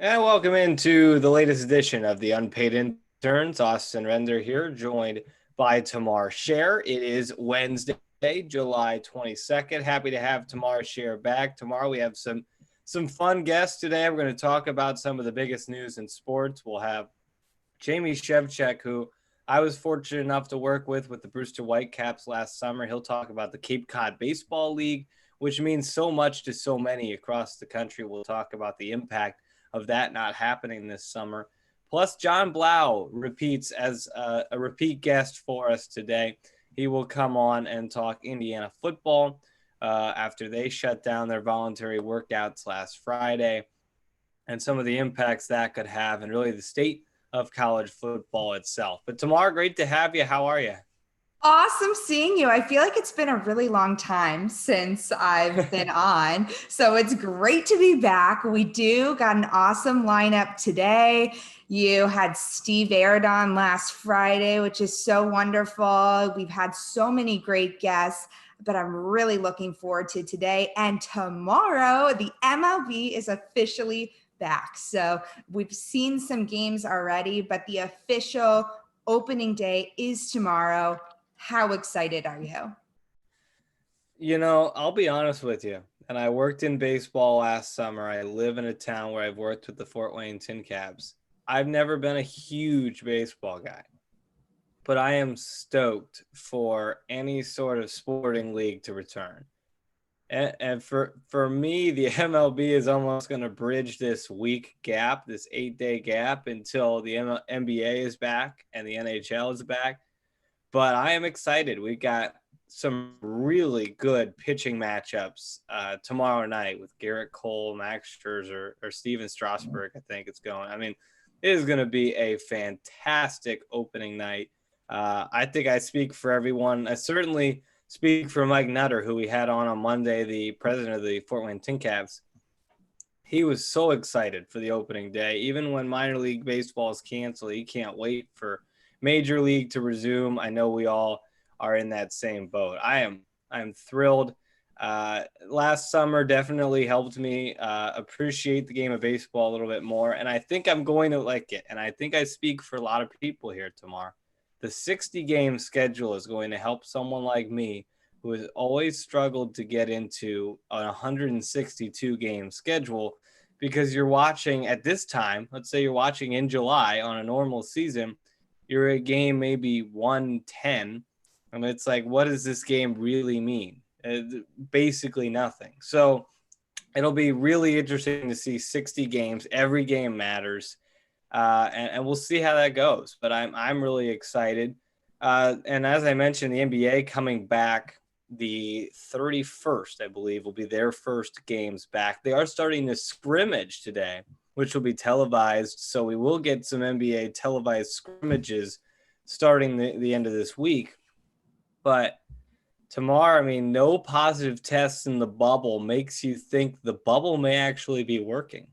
And welcome into the latest edition of the Unpaid Interns. Austin Render here, joined by Tamar Scher. It is Wednesday, July 22nd. Happy to have Tamar Scher back. Tomorrow we have some fun guests today. We're going to talk about some of the biggest news in sports. We'll have Jamie Shevchik, who I was fortunate enough to work with the Brewster Whitecaps last summer. He'll talk about the Cape Cod Baseball League, which means so much to so many across the country. We'll talk about the impact of that not happening this summer. Plus, John Blau repeats as a repeat guest for us today. He will come on and talk Indiana football after they shut down their voluntary workouts last Friday and some of the impacts that could have, and really the state of college football itself. But Tamar, great to have you. How are you? Awesome seeing you. I feel like it's been a really long time since I've been on. So it's great to be back. We do got an awesome lineup today. You had Steve Aird on last Friday, which is so wonderful. We've had so many great guests, but I'm really looking forward to today. And tomorrow, the MLB is officially back. So we've seen some games already, but the official opening day is tomorrow. How excited are you? I'll be honest with you. And I worked in baseball last summer. I live in a town where I've worked with the Fort Wayne Tin Caps. I've never been a huge baseball guy, but I am stoked for any sort of sporting league to return. And for me, the MLB is almost going to bridge this week gap, this 8-day gap until the NBA is back and the NHL is back. But I am excited. We've got some really good pitching matchups tomorrow night with Garrett Cole, Max Scherzer, or Steven Strasburg. I think it's going. I mean, it is going to be a fantastic opening night. I think I speak for everyone. I certainly speak for Mike Nutter, who we had on Monday, the president of the Fort Wayne Tin Caps. He was so excited for the opening day. Even when minor league baseball is canceled, he can't wait for Major League to resume. I know we all are in that same boat. I'm thrilled. Last summer definitely helped me appreciate the game of baseball a little bit more, and I think I'm going to like it. And I think I speak for a lot of people here tomorrow. The 60 game schedule is going to help someone like me who has always struggled to get into a 162 game schedule, because you're watching at this time, let's say you're watching in July on a normal season, you're a game maybe 110, and it's like, what does this game really mean? Basically nothing. So it'll be really interesting to see 60 games. Every game matters, and we'll see how that goes. But I'm really excited. And as I mentioned, the NBA coming back the 31st, I believe, will be their first games back. They are starting the scrimmage today, which will be televised. So we will get some NBA televised scrimmages starting the end of this week. But tomorrow, I mean, no positive tests in the bubble makes you think the bubble may actually be working.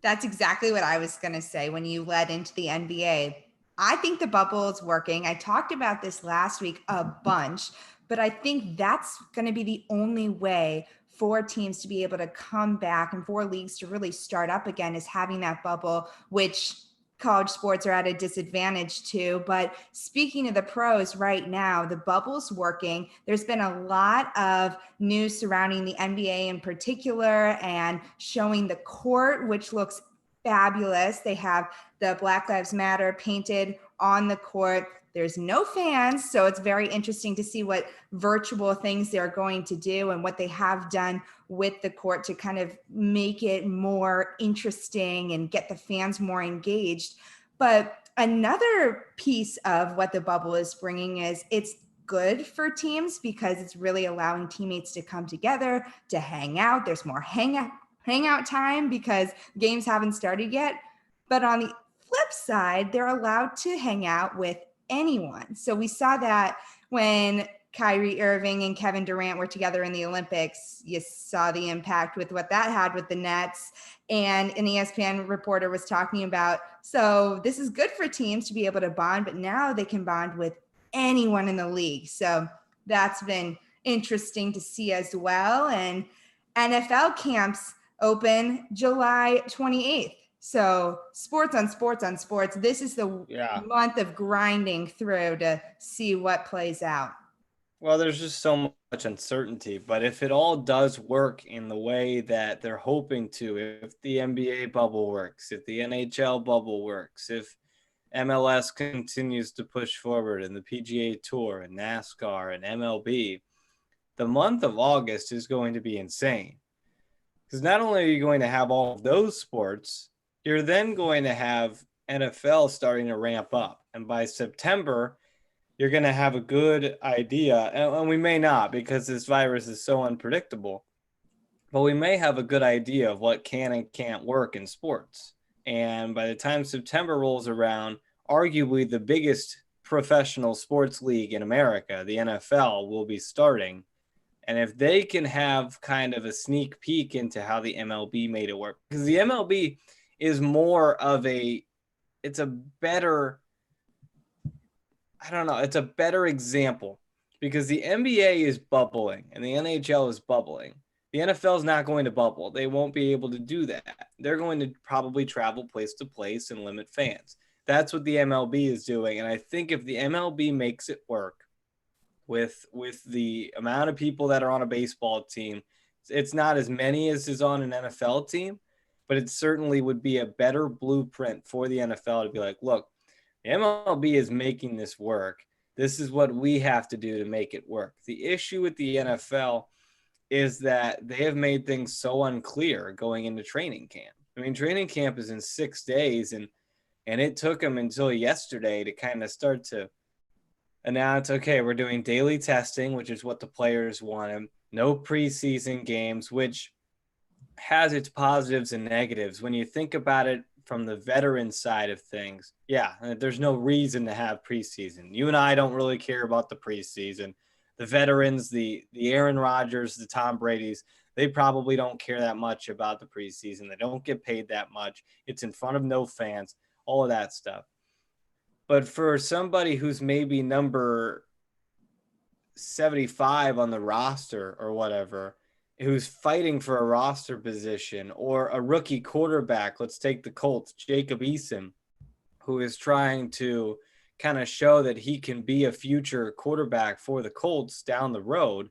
That's exactly what I was going to say when you led into the NBA. I think the bubble is working. I talked about this last week a bunch, but I think that's going to be the only way for teams to be able to come back and for leagues to really start up again is having that bubble, which college sports are at a disadvantage too. But speaking of the pros right now, the bubble's working. There's been a lot of news surrounding the NBA in particular and showing the court, which looks fabulous. They have the Black Lives Matter painted on the court. There's no fans, so it's very interesting to see what virtual things they're going to do and what they have done with the court to kind of make it more interesting and get the fans more engaged. But another piece of what the bubble is bringing is it's good for teams because it's really allowing teammates to come together, to hang out. There's more hangout time because games haven't started yet. But on the flip side, they're allowed to hang out with anyone. So we saw that when Kyrie Irving and Kevin Durant were together in the Olympics. You saw the impact with what that had with the Nets. And an ESPN reporter was talking about, so this is good for teams to be able to bond, but now they can bond with anyone in the league. So that's been interesting to see as well. And NFL camps open July 28th. So sports on sports on sports. This is the Yeah. month of grinding through to see what plays out. Well, there's just so much uncertainty, but if it all does work in the way that they're hoping to, if the NBA bubble works, if the NHL bubble works, if MLS continues to push forward in the PGA Tour and NASCAR and MLB, the month of August is going to be insane. Because not only are you going to have all of those sports, you're then going to have NFL starting to ramp up. And by September, you're going to have a good idea. And we may not because this virus is so unpredictable, but we may have a good idea of what can and can't work in sports. And by the time September rolls around, arguably the biggest professional sports league in America, the NFL, will be starting. And if they can have kind of a sneak peek into how the MLB made it work, because the MLB is more of it's a better, I don't know, it's a better example because the NBA is bubbling and the NHL is bubbling. The NFL is not going to bubble. They won't be able to do that. They're going to probably travel place to place and limit fans. That's what the MLB is doing. And I think if the MLB makes it work, with the amount of people that are on a baseball team. It's not as many as is on an NFL team, but it certainly would be a better blueprint for the NFL to be like, look, the MLB is making this work. This is what we have to do to make it work. The issue with the NFL is that they have made things so unclear going into training camp. I mean, training camp is in 6 days, and it took them until yesterday to kind of start to announce, okay, we're doing daily testing, which is what the players wanted. No preseason games, which has its positives and negatives. When you think about it from the veteran side of things, yeah, there's no reason to have preseason. You and I don't really care about the preseason. The veterans, the Aaron Rodgers, the Tom Brady's, they probably don't care that much about the preseason. They don't get paid that much. It's in front of no fans, all of that stuff. But for somebody who's maybe number 75 on the roster or whatever, who's fighting for a roster position, or a rookie quarterback, let's take the Colts, Jacob Eason, who is trying to kind of show that he can be a future quarterback for the Colts down the road.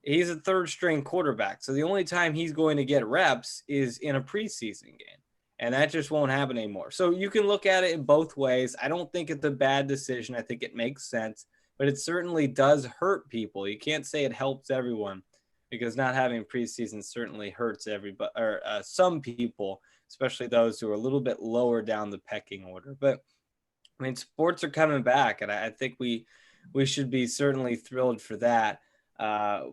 He's a third string quarterback. So the only time he's going to get reps is in a preseason game. And that just won't happen anymore. So you can look at it in both ways. I don't think it's a bad decision. I think it makes sense, but it certainly does hurt people. You can't say it helps everyone because not having preseason certainly hurts everybody, or some people, especially those who are a little bit lower down the pecking order. But I mean, sports are coming back, and I think we should be certainly thrilled for that.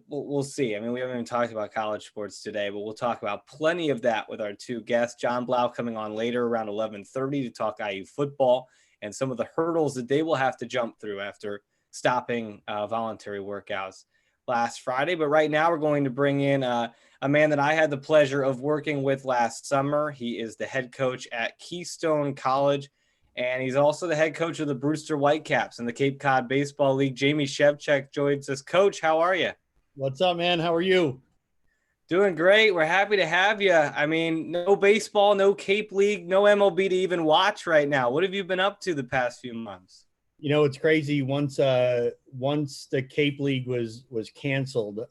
We'll see. I mean, we haven't even talked about college sports today, but we'll talk about plenty of that with our two guests. John Blau coming on later around 11:30 to talk IU football and some of the hurdles that they will have to jump through after stopping voluntary workouts last Friday. But right now we're going to bring in a man that I had the pleasure of working with last summer. He is the head coach at Keystone College, and he's also the head coach of the Brewster Whitecaps in the Cape Cod Baseball League. Jamie Shevchik joins us. Coach, how are you? What's up, man? How are you? Doing great. We're happy to have you. I mean, no baseball, no Cape League, no MLB to even watch right now. What have you been up to the past few months? You know, it's crazy. Once the Cape League was canceled,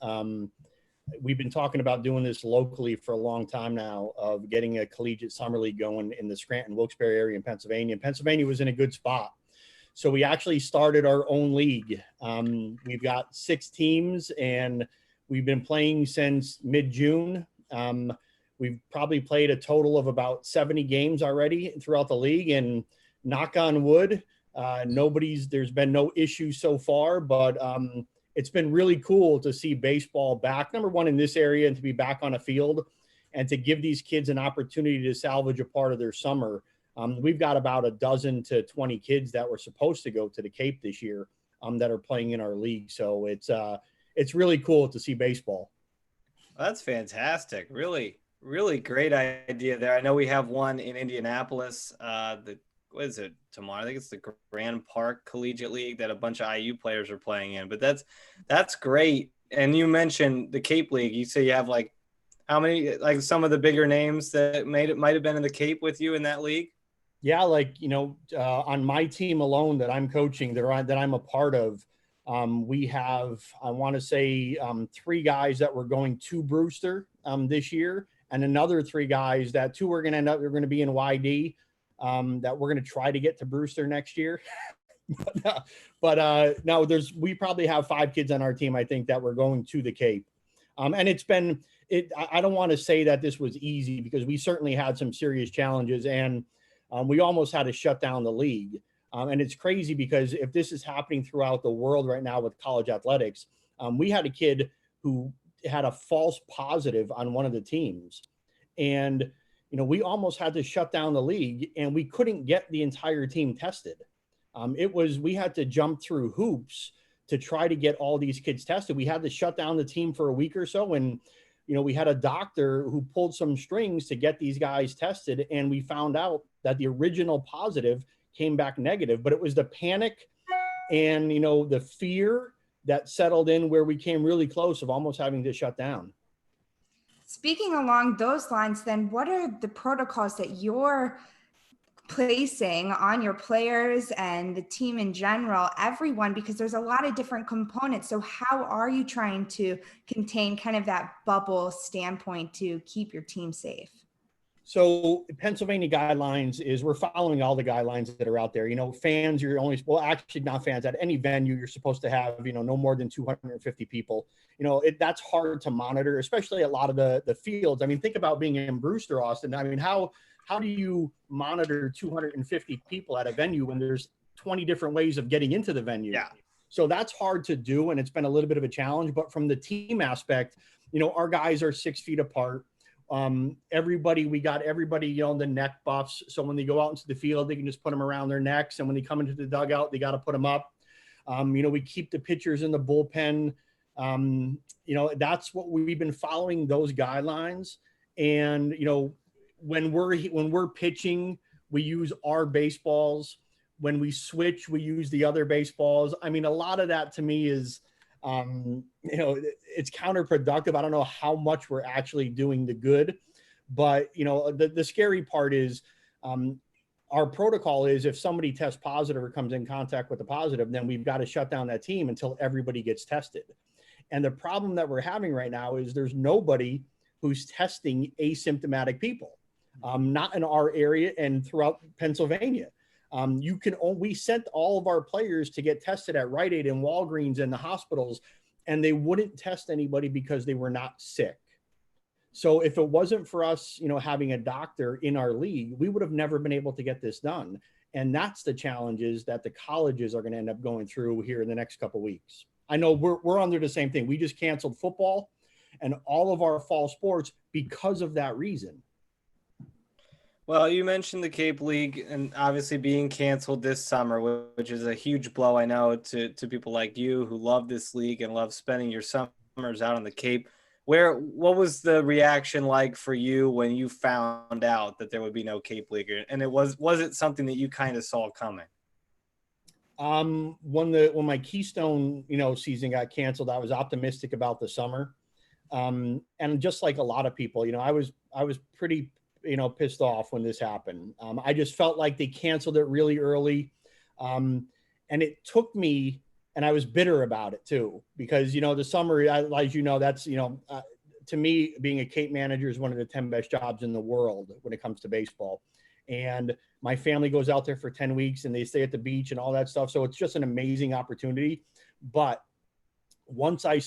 we've been talking about doing this locally for a long time now, of getting a collegiate summer league going in the Scranton, Wilkes-Barre area in Pennsylvania. Pennsylvania was in a good spot. So we actually started our own league. We've got 6 teams, and we've been playing since mid-June. We've probably played a total of about 70 games already throughout the league, and knock on wood, there's been no issue so far, but it's been really cool to see baseball back, number one, in this area, and to be back on a field and to give these kids an opportunity to salvage a part of their summer. We've got about a dozen to 20 kids that were supposed to go to the Cape this year that are playing in our league. So it's really cool to see baseball. That's fantastic. Really, really great idea there. I know we have one in Indianapolis. What is it tomorrow? I think it's the Grand Park Collegiate League that a bunch of IU players are playing in. But that's great. And you mentioned the Cape League. You say you have like How many, like some of the bigger names that might have been in the Cape with you in that league? Yeah, like, on my team alone that I'm coaching, that I'm a part of, we have, I want to say, 3 guys that were going to Brewster this year, and another 3 guys that 2 are going to end up, they're going to be in YD, that we're going to try to get to Brewster next year. but no, we probably have 5 kids on our team, I think, that we're going to the Cape. And I don't want to say that this was easy, because we certainly had some serious challenges, and we almost had to shut down the league. And it's crazy, because if this is happening throughout the world right now with college athletics, we had a kid who had a false positive on one of the teams. And, we almost had to shut down the league, and we couldn't get the entire team tested. We had to jump through hoops to try to get all these kids tested. We had to shut down the team for a week or so. And, we had a doctor who pulled some strings to get these guys tested. And we found out that the original positive came back negative, but it was the panic and, the fear that settled in, where we came really close of almost having to shut down. Speaking along those lines, then what are the protocols that you're placing on your players and the team in general, everyone, because there's a lot of different components? So how are you trying to contain kind of that bubble standpoint to keep your team safe? So Pennsylvania guidelines is we're following all the guidelines that are out there. Fans, actually not fans, at any venue, you're supposed to have, no more than 250 people. That's hard to monitor, especially a lot of the fields. I mean, think about being in Brewster, Austin. I mean, how do you monitor 250 people at a venue when there's 20 different ways of getting into the venue? Yeah. So that's hard to do, and it's been a little bit of a challenge. But from the team aspect, our guys are 6 feet apart. We got everybody, the neck buffs. So when they go out into the field, they can just put them around their necks. And when they come into the dugout, they got to put them up. We keep the pitchers in the bullpen. That's what we've been following, those guidelines. And, when we're pitching, we use our baseballs. When we switch, we use the other baseballs. I mean, a lot of that to me is, it's counterproductive. I don't know how much we're actually doing the good, but the scary part is, our protocol is if somebody tests positive or comes in contact with a positive, then we've got to shut down that team until everybody gets tested. And the problem that we're having right now is there's nobody who's testing asymptomatic people, not in our area and throughout Pennsylvania. We sent all of our players to get tested at Rite Aid and Walgreens and the hospitals, and they wouldn't test anybody because they were not sick. So if it wasn't for us, having a doctor in our league, we would have never been able to get this done. And that's the challenges that the colleges are going to end up going through here in the next couple of weeks. I know we're under the same thing. We just canceled football and all of our fall sports because of that reason. Well, you mentioned the Cape League and obviously being canceled this summer, which is a huge blow, I know, to people like you who love this league and love spending your summers out on the Cape. What was the reaction like for you when you found out that there would be no Cape League? And was it something that you kind of saw coming? When my Keystone, season got canceled, I was optimistic about the summer. And just like a lot of people, I was pretty pissed off when this happened. I just felt like they canceled it really early. And it took me, and I was bitter about it too, because, the summer, as that's, to me, being a Cape manager is one of the 10 best jobs in the world when it comes to baseball. And my family goes out there for 10 weeks and they stay at the beach and all that stuff. So it's just an amazing opportunity. But once we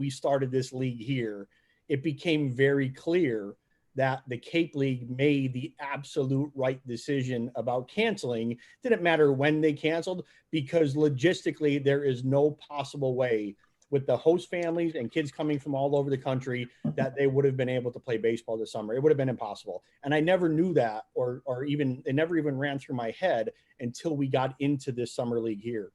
started this league here, it became very clear that the Cape League made the absolute right decision about canceling. Didn't matter when they canceled, because logistically there is no possible way with the host families and kids coming from all over the country that they would have been able to play baseball this summer. It would have been impossible. And I never knew that, or even, it never even ran through my head until we got into this summer league here.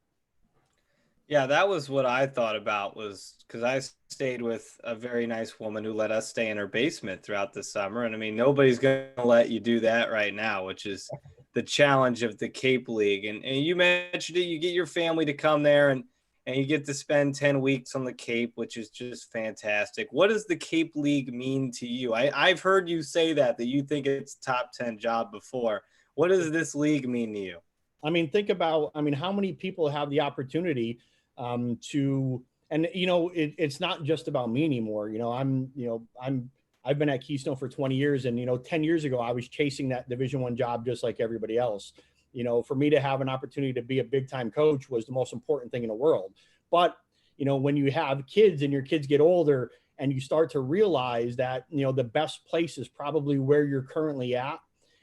Yeah, that was what I thought about, was because I stayed with a very nice woman who let us stay in her basement throughout the summer. And I mean, nobody's going to let you do that right now, which is the challenge of the Cape League. And you mentioned it, you get your family to come there. And and you get to spend 10 weeks on the Cape, which is just fantastic. What does the Cape League mean to you? I've heard you say that you think it's top 10 job before. What does this league mean to you? I mean, think about, how many people have the opportunity to, and, it's not just about me anymore. I've been at Keystone for 20 years, and, 10 years ago, I was chasing that Division I job just like everybody else. For me to have an opportunity to be a big time coach was the most important thing in the world. But, when you have kids and your kids get older and you start to realize that, the best place is probably where you're currently at.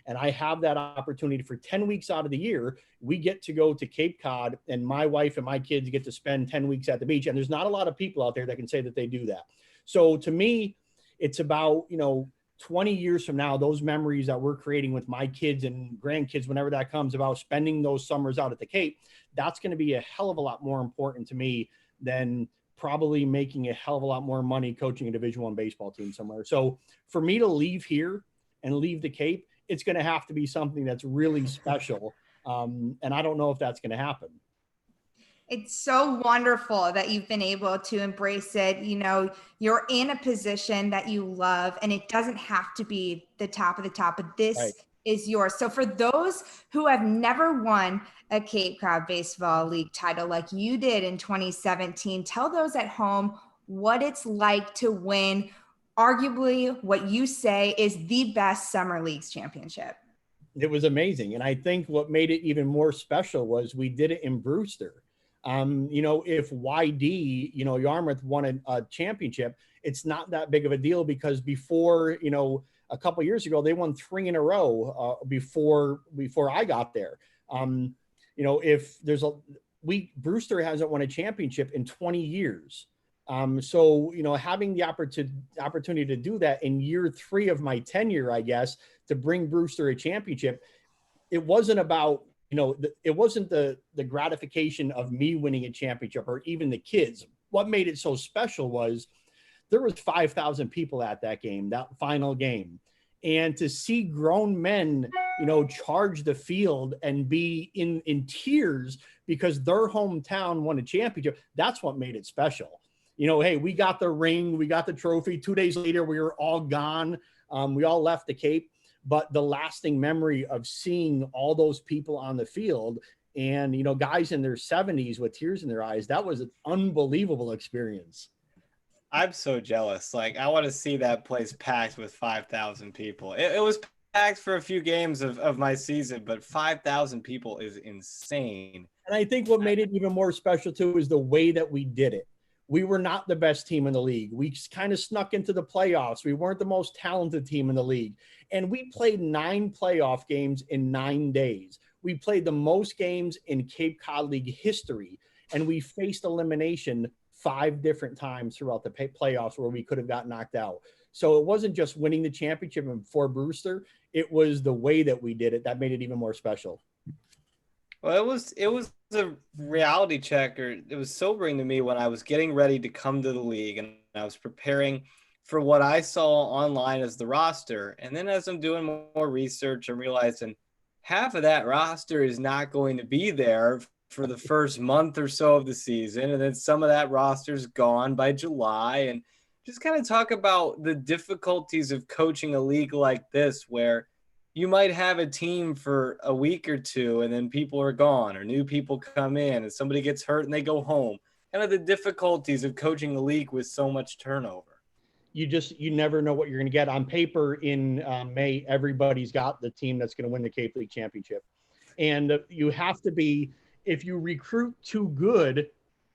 And I have that opportunity for 10 weeks out of the year. We get to go to Cape Cod, and my wife and my kids get to spend 10 weeks at the beach. And there's not a lot of people out there that can say that they do that. So to me, it's about, 20 years from now, those memories that we're creating with my kids and grandkids, whenever that comes about spending those summers out at the Cape, that's going to be a hell of a lot more important to me than probably making a hell of a lot more money coaching a Division I baseball team somewhere. So for me to leave here and leave the Cape, it's going to have to be something that's really special. And I don't know if that's going to happen. It's so wonderful that you've been able to embrace it. You're in a position that you love, and it doesn't have to be the top of the top, but this Right. is yours. So for those who have never won a Cape Cod Baseball League title like you did in 2017, tell those at home what it's like to win arguably what you say is the best summer leagues championship. It was amazing. And I think what made it even more special was we did it in Brewster. If YD, Yarmouth won a championship, it's not that big of a deal because before, a couple of years ago, they won 3 in a row before I got there. If there's Brewster hasn't won a championship in 20 years. So, having the opportunity to do that in year 3 of my tenure, I guess, to bring Brewster a championship, it wasn't about, it wasn't the gratification of me winning a championship or even the kids. What made it so special was there was 5,000 people at that game, that final game. And to see grown men, charge the field and be in tears because their hometown won a championship, that's what made it special. Hey, we got the ring, we got the trophy. 2 days later, we were all gone. We all left the Cape. But the lasting memory of seeing all those people on the field and, guys in their 70s with tears in their eyes, that was an unbelievable experience. I'm so jealous. I want to see that place packed with 5,000 people. It was packed for a few games of my season, but 5,000 people is insane. And I think what made it even more special, too, is the way that we did it. We were not the best team in the league. We kind of snuck into the playoffs. We weren't the most talented team in the league. And we played 9 playoff games in 9 days. We played the most games in Cape Cod League history. And we faced elimination 5 different times throughout the playoffs where we could have got knocked out. So it wasn't just winning the championship for Brewster. It was the way that we did it that made it even more special. Well, it was a reality check, or it was sobering to me when I was getting ready to come to the league and I was preparing for what I saw online as the roster. And then as I'm doing more research, I'm realizing half of that roster is not going to be there for the first month or so of the season. And then some of that roster is gone by July. And just kind of talk about the difficulties of coaching a league like this, where you might have a team for a week or two and then people are gone or new people come in and somebody gets hurt and they go home. Kind of the difficulties of coaching a league with so much turnover. You never know what you're going to get. On paper in May, everybody's got the team that's going to win the Cape League championship. And you have to be, if you recruit too good,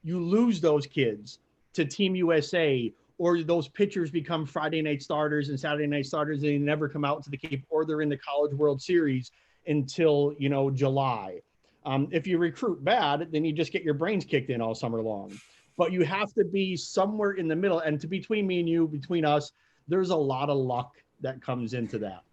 you lose those kids to Team USA, or those pitchers become Friday night starters and Saturday night starters, and they never come out to the Cape, or they're in the College World Series until, July. If you recruit bad, then you just get your brains kicked in all summer long. But you have to be somewhere in the middle. And between me and you, between us, there's a lot of luck that comes into that.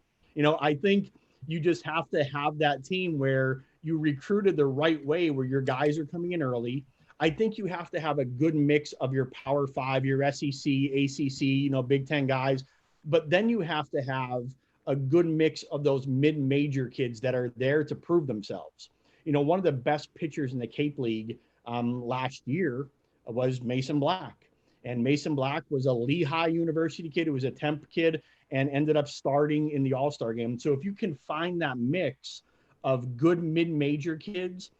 I think you just have to have that team where you recruited the right way, where your guys are coming in early. I think you have to have a good mix of your Power 5, your SEC, ACC, Big Ten guys. But then you have to have a good mix of those mid-major kids that are there to prove themselves. One of the best pitchers in the Cape League last year was Mason Black. And Mason Black was a Lehigh University kid who was a temp kid and ended up starting in the All-Star game. So if you can find that mix of good mid-major kids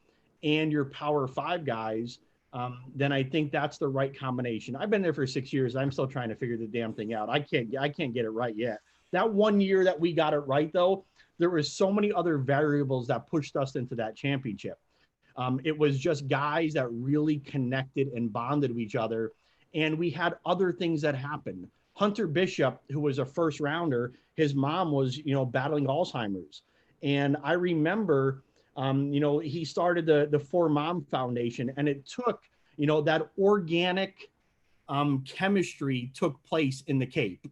and your Power 5 guys, then I think that's the right combination. I've been there for 6 years. I'm still trying to figure the damn thing out. I can't get it right yet. That one year that we got it right, though, there was so many other variables that pushed us into that championship. It was just guys that really connected and bonded with each other. And we had other things that happened. Hunter Bishop, who was a first rounder, his mom was, battling Alzheimer's. And I remember, he started the For Mom Foundation, and it took, that organic chemistry took place in the Cape.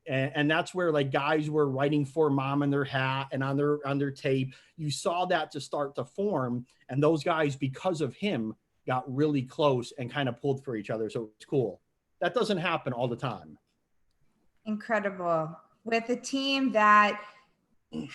And that's where like guys were writing For Mom in their hat and on their tape. You saw that to start to form, and those guys, because of him, got really close and kind of pulled for each other. So it's cool. That doesn't happen all the time. Incredible. With a team that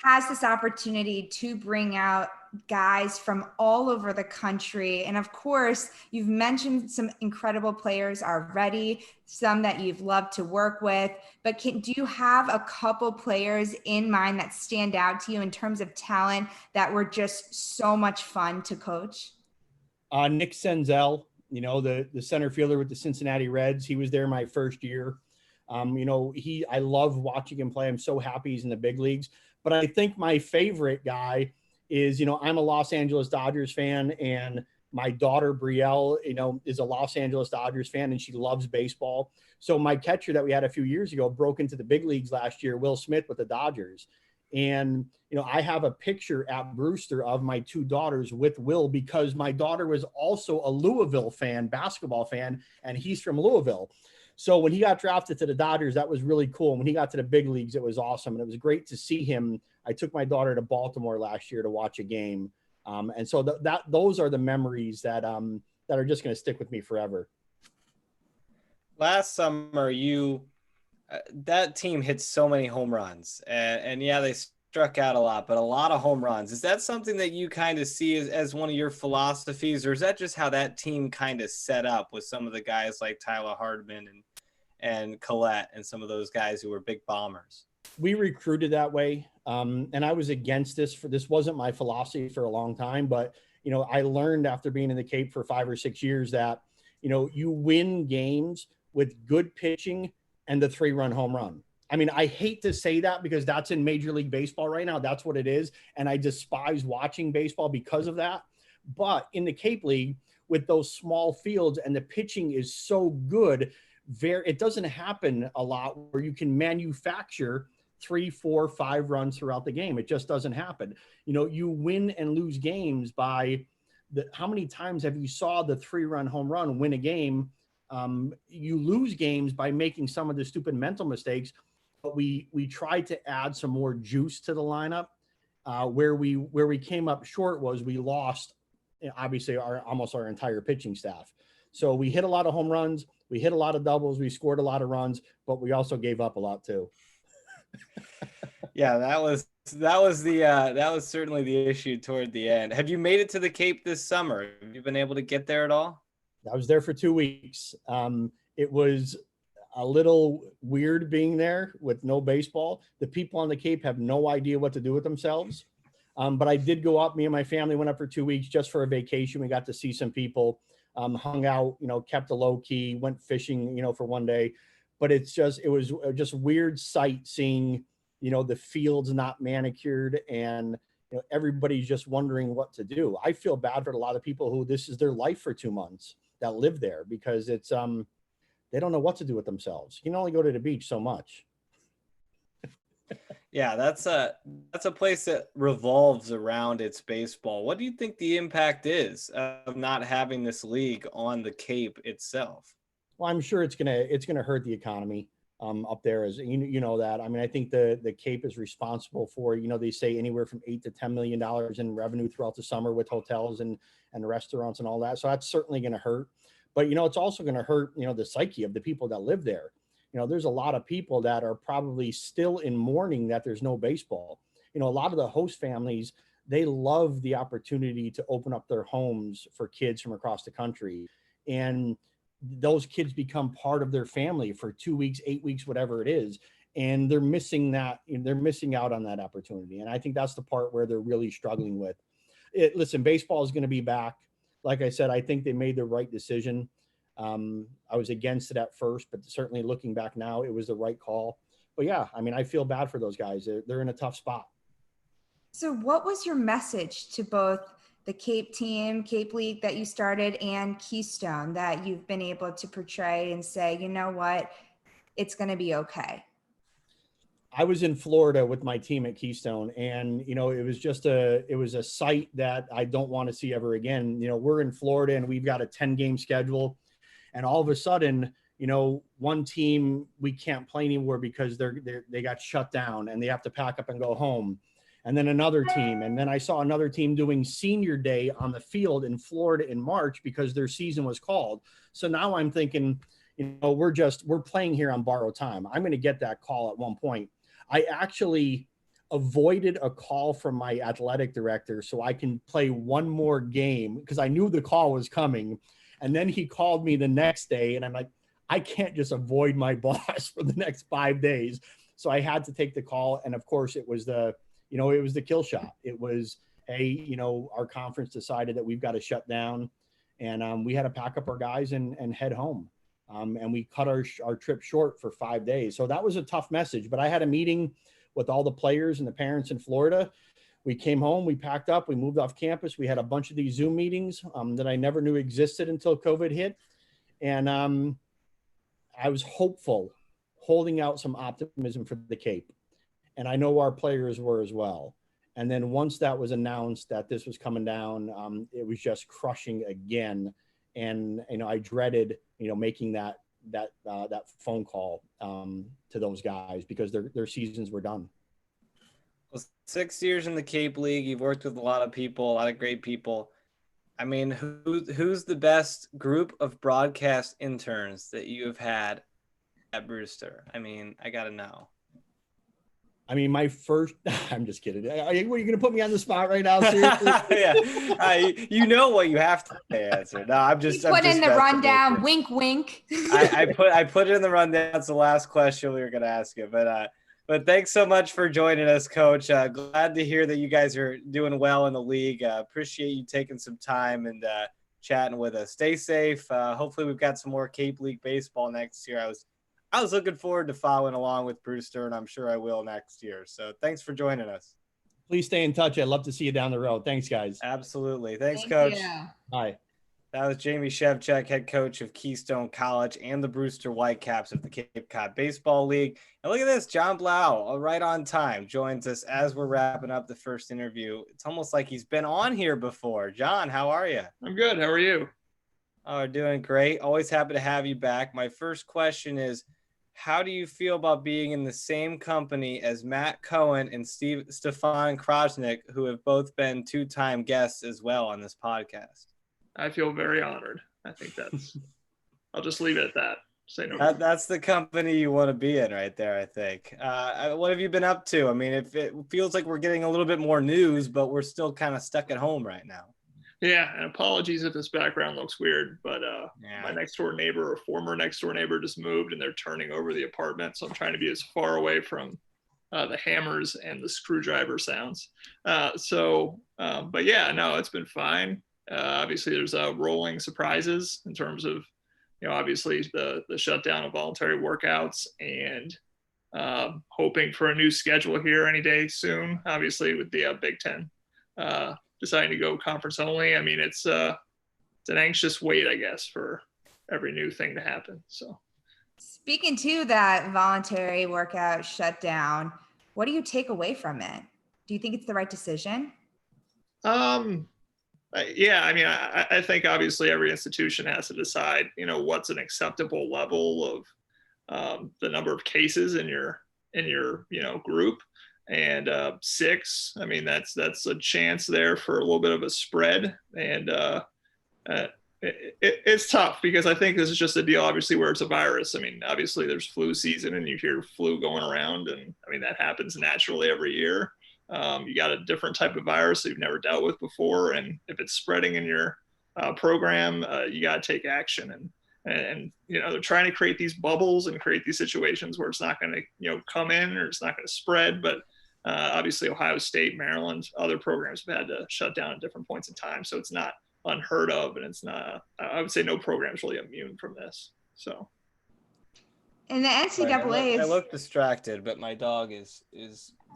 has this opportunity to bring out guys from all over the country. And of course, you've mentioned some incredible players already, some that you've loved to work with, but do you have a couple players in mind that stand out to you in terms of talent that were just so much fun to coach? Nick Senzel, the center fielder with the Cincinnati Reds. He was there my first year. I love watching him play. I'm so happy he's in the big leagues. But I think my favorite guy is, I'm a Los Angeles Dodgers fan, and my daughter Brielle, is a Los Angeles Dodgers fan, and she loves baseball. So my catcher that we had a few years ago broke into the big leagues last year, Will Smith with the Dodgers. And, I have a picture at Brewster of my two daughters with Will, because my daughter was also a Louisville fan, basketball fan, and he's from Louisville. So when he got drafted to the Dodgers, that was really cool. When he got to the big leagues, it was awesome. And it was great to see him. I took my daughter to Baltimore last year to watch a game. And so those are the memories that are just going to stick with me forever. Last summer, that team hit so many home runs, and yeah, they struck out a lot, but a lot of home runs. Is that something that you kind of see as one of your philosophies, or is that just how that team kind of set up with some of the guys like Tyler Hardman and Collette and some of those guys who were big bombers? We recruited that way. And I was against this wasn't my philosophy for a long time, but, I learned after being in the Cape for 5 or 6 years that, you win games with good pitching and the 3-run home run. I mean, I hate to say that because that's in Major League Baseball right now. That's what it is. And I despise watching baseball because of that. But in the Cape League, with those small fields and the pitching is so good, it doesn't happen a lot where you can manufacture 3, 4, 5 runs throughout the game. It just doesn't happen. You win and lose games by how many times have you saw the 3-run home run win a game? You lose games by making some of the stupid mental mistakes. But we tried to add some more juice to the lineup. Where we came up short was we lost, obviously, almost our entire pitching staff. So we hit a lot of home runs, we hit a lot of doubles, we scored a lot of runs, but we also gave up a lot too. Yeah, that was certainly the issue toward the end. Have you made it to the Cape this summer? Have you been able to get there at all? I was there for 2 weeks. It was a little weird being there with no baseball. The people on the Cape have no idea what to do with themselves. But I did go up. Me and my family went up for 2 weeks just for a vacation. We got to see some people, hung out, kept a low key, went fishing, for one day. But it was just a weird sight seeing, the fields not manicured and, everybody's just wondering what to do. I feel bad for a lot of people who this is their life for 2 months that live there, because it's, they don't know what to do with themselves. You can only go to the beach so much. Yeah, that's a place that revolves around its baseball. What do you think the impact is of not having this league on the Cape itself? Well, I'm sure it's gonna hurt the economy up there, as you know that. I mean, I think the Cape is responsible for, they say anywhere from $8 to $10 million in revenue throughout the summer with hotels and restaurants and all that. So that's certainly going to hurt. But, it's also going to hurt, the psyche of the people that live there. There's a lot of people that are probably still in mourning that there's no baseball. A lot of the host families, they love the opportunity to open up their homes for kids from across the country. And those kids become part of their family for 2 weeks, 8 weeks, whatever it is. And they're missing that, they're missing out on that opportunity. And I think that's the part where they're really struggling with it. Listen, baseball is going to be back. Like I said, I think they made the right decision. I was against it at first, but certainly looking back now, it was the right call. But yeah, I mean, I feel bad for those guys. They're in a tough spot. So what was your message to both the Cape team, Cape League that you started, and Keystone that you've been able to portray and say, you know what, it's going to be okay? I was in Florida with my team at Keystone, and it was a sight that I don't want to see ever again. We're in Florida and we've got a 10-game schedule, and all of a sudden, one team we can't play anymore because they got shut down and they have to pack up and go home. And then another team, and then I saw another team doing senior day on the field in Florida in March because their season was called. So now I'm thinking, we're playing here on borrowed time. I'm going to get that call at one point. I actually avoided a call from my athletic director so I can play one more game because I knew the call was coming. And then he called me the next day, and I'm like, I can't just avoid my boss for the next 5 days. So I had to take the call. And of course it was the kill shot. It was, hey, our conference decided that we've got to shut down, and we had to pack up our guys and head home. And we cut our trip short for 5 days. So that was a tough message, but I had a meeting with all the players and the parents in Florida. We came home, we packed up, we moved off campus. We had a bunch of these Zoom meetings that I never knew existed until COVID hit. And I was hopeful, holding out some optimism for the Cape. And I know our players were as well. And then once that was announced that this was coming down, it was just crushing again. And, I dreaded, making that phone call to those guys because their seasons were done. Well, 6 years in the Cape League, you've worked with a lot of people, a lot of great people. I mean, who's the best group of broadcast interns that you have had at Brewster? I mean, I got to know. I mean, I'm just kidding. Are you going to put me on the spot right now? Seriously? Yeah. You know what you have to answer. No, I'm just put in the rundown. Wink, wink. I put it in the rundown. That's the last question we were going to ask you. But thanks so much for joining us, Coach. Glad to hear that you guys are doing well in the league. Appreciate you taking some time and chatting with us. Stay safe. Hopefully we've got some more Cape League baseball next year. I was looking forward to following along with Brewster, and I'm sure I will next year. So thanks for joining us. Please stay in touch. I'd love to see you down the road. Thanks, guys. Absolutely. Thanks, Coach. You. Bye. That was Jamie Shevchik, head coach of Keystone College and the Brewster Whitecaps of the Cape Cod Baseball League. And look at this, John Blau, right on time, joins us as we're wrapping up the first interview. It's almost like he's been on here before. John, how are you? I'm good. How are you? Oh, doing great. Always happy to have you back. My first question is, how do you feel about being in the same company as Matt Cohen and Stefan Krajnik, who have both been two-time guests as well on this podcast? I feel very honored. I think I'll just leave it at that. Say no more. That's the company you want to be in right there, I think. What have you been up to? I mean, if it feels like we're getting a little bit more news, but we're still kind of stuck at home right now. Yeah, and apologies if this background looks weird, but my former next door neighbor just moved and they're turning over the apartment. So I'm trying to be as far away from the hammers and the screwdriver sounds. But yeah, no, it's been fine. Obviously there's rolling surprises in terms of, obviously the shutdown of voluntary workouts and hoping for a new schedule here any day soon, obviously with the Big Ten deciding to go conference only. I mean, it's an anxious wait, I guess, for every new thing to happen. So speaking to that voluntary workout shutdown, what do you take away from it? Do you think it's the right decision? Yeah, I mean, I think obviously every institution has to decide, what's an acceptable level of the number of cases in your group. And 6, I mean, that's a chance there for a little bit of a spread. And it's tough because I think this is just a deal, obviously, where it's a virus. I mean, obviously there's flu season and you hear flu going around. And I mean, that happens naturally every year. You got a different type of virus that you've never dealt with before, and if it's spreading in your program, you got to take action. And they're trying to create these bubbles and create these situations where it's not going to come in, or it's not going to spread. But obviously, Ohio State, Maryland, other programs have had to shut down at different points in time, so it's not unheard of, and it's not. I would say no program is really immune from this. So. And the NCAA I is. look distracted, but my dog is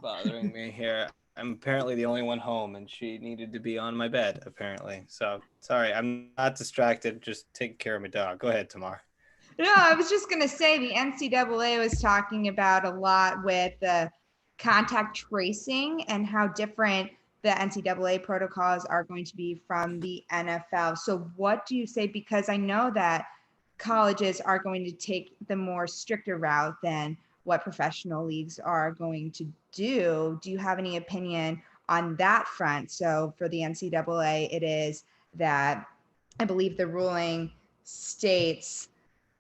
bothering me here. I'm apparently the only one home, and she needed to be on my bed, apparently. So sorry, I'm not distracted. Just take care of my dog. Go ahead, Tamar. No, I was just going to say the NCAA was talking about a lot with the contact tracing and how different the NCAA protocols are going to be from the NFL. So what do you say? Because I know that colleges are going to take the more stricter route than what professional leagues are going to do. Do you have any opinion on that front? So for the NCAA, it is that I believe the ruling states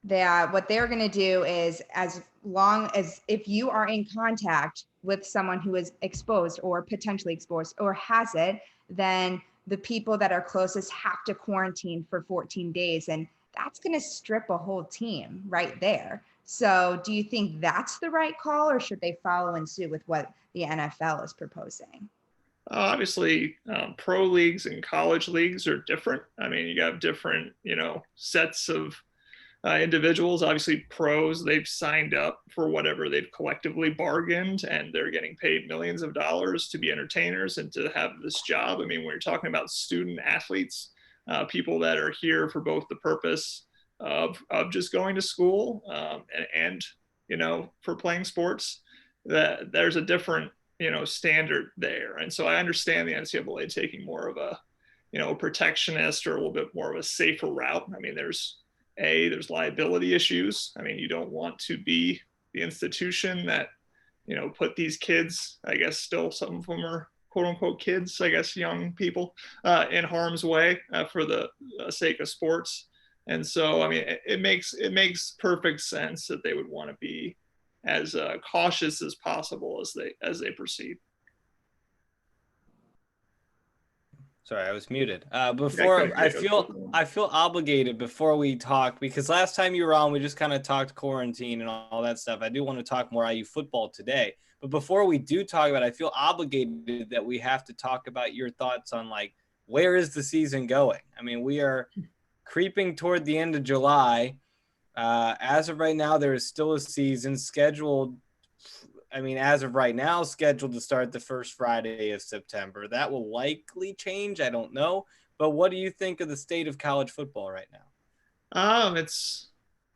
that what they're going to do is, as long as if you are in contact with someone who is exposed or potentially exposed or has it, then the people that are closest have to quarantine for 14 days. And that's going to strip a whole team right there. So do you think that's the right call, or should they follow in suit with what the NFL is proposing? Obviously, pro leagues and college leagues are different. I mean, you got different, sets of individuals. Obviously, pros, they've signed up for whatever they've collectively bargained, and they're getting paid millions of dollars to be entertainers and to have this job. I mean, when you're talking about student athletes, people that are here for both the purpose of just going to school and for playing sports, that there's a different standard there. And so I understand the NCAA taking more of a protectionist or a little bit more of a safer route. I mean, there's liability issues. I mean, you don't want to be the institution that put these kids, I guess still some of them are quote unquote kids, I guess young people, in harm's way for the sake of sports. And so, I mean, it makes perfect sense that they would want to be as cautious as possible as they proceed. Sorry, I was muted. Before I feel obligated before we talk, because last time you were on, we just kind of talked quarantine and all that stuff. I do want to talk more IU football today, but before we do talk about it, I feel obligated that we have to talk about your thoughts on where is the season going? I mean, we are creeping toward the end of July. As of right now, there is still a season scheduled. I mean, as of right now, scheduled to start the first Friday of September. That will likely change. I don't know. But what do you think of the state of college football right now? It's,